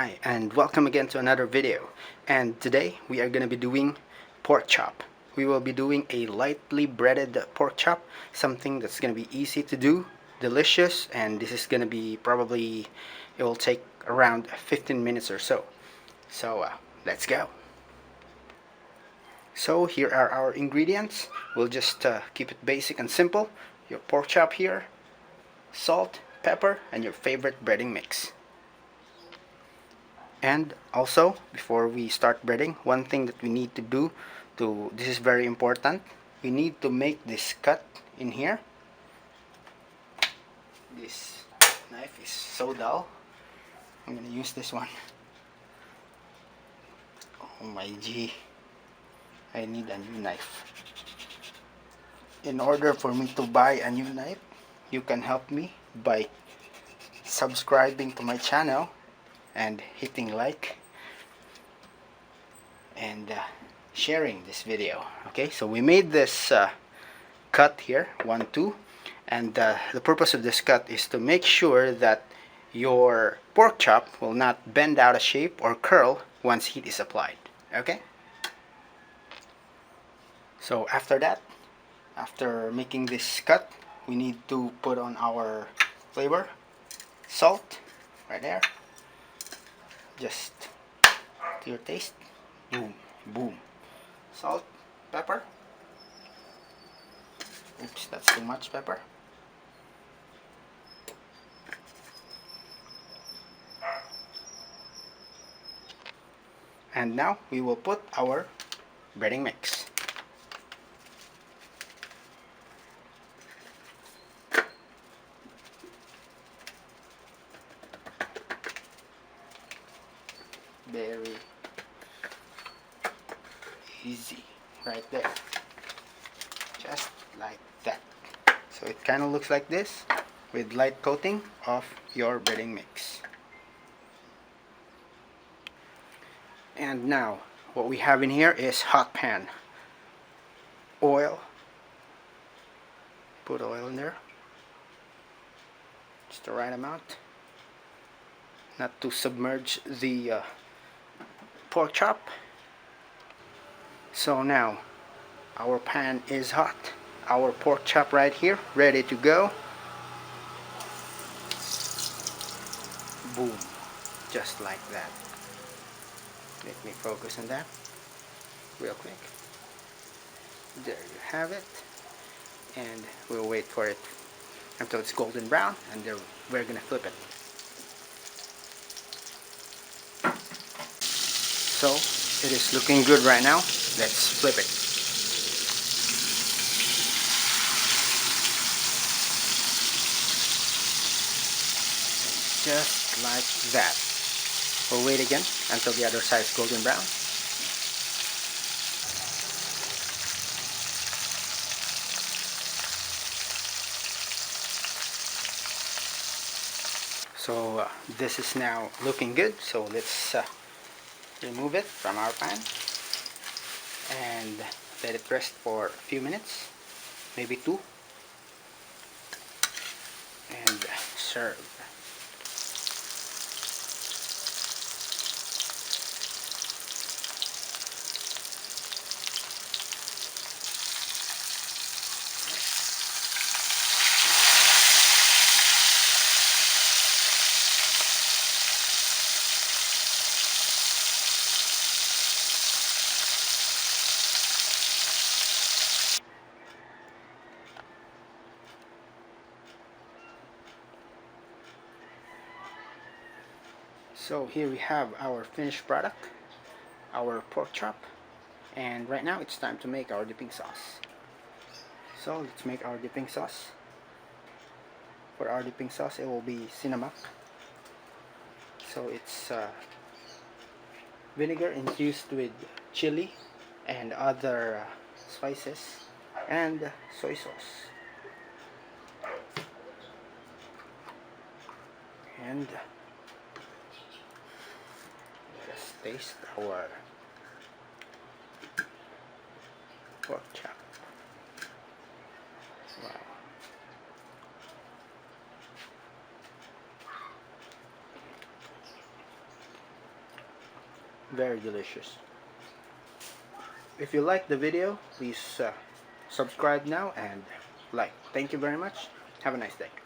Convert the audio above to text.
Hi, and welcome again to another video. And today we are going to be doing pork chop. We will be doing a lightly breaded pork chop, something that's going to be easy to do, delicious, and this is going to be probably, it will take around 15 minutes or so. So let's go. So here are our ingredients. We'll just keep it basic and simple. Your pork chop here, salt, pepper, and your favorite breading mix. And also, before we start breading, one thing that we need to do, this is very important, we need to make this cut in here. This knife is so dull. I'm gonna use this one. Oh my gee, I need a new knife. In order for me to buy a new knife, you can help me by subscribing to my channel and hitting like and sharing this video. Okay, so we made this cut here, 1 2, and the purpose of this cut is to make sure that your pork chop will not bend out of shape or curl once heat is applied. Okay, so after that, after making this cut, we need to put on our flavor. Salt right there, just to your taste. Boom, boom. Salt, pepper. Oops, that's too much pepper. And now we will put our breading mix. Very easy right there, just like that. So it kind of looks like this with light coating of your breading mix. And now what we have in here is hot pan, oil. Put oil in there, just the right amount, not to submerge the pork chop. So now our pan is hot, our pork chop right here ready to go. Boom, just like that. Let me focus on that real quick. There you have it, and we'll wait for it until it's golden brown, and then we're gonna flip it. So it is looking good right now. Let's flip it. Just like that. We'll wait again until the other side is golden brown. So this is now looking good. So let's remove it from our pan and let it rest for a few minutes, maybe 2, and serve. So here we have our finished product, our pork chop, and right now it's time to make our dipping sauce. So let's make our dipping sauce. For our dipping sauce, it will be cinnamon. So it's vinegar infused with chili and other spices, and soy sauce. And just taste our pork chop. Wow. Very delicious. If you like the video, please subscribe now and like. Thank you very much. Have a nice day.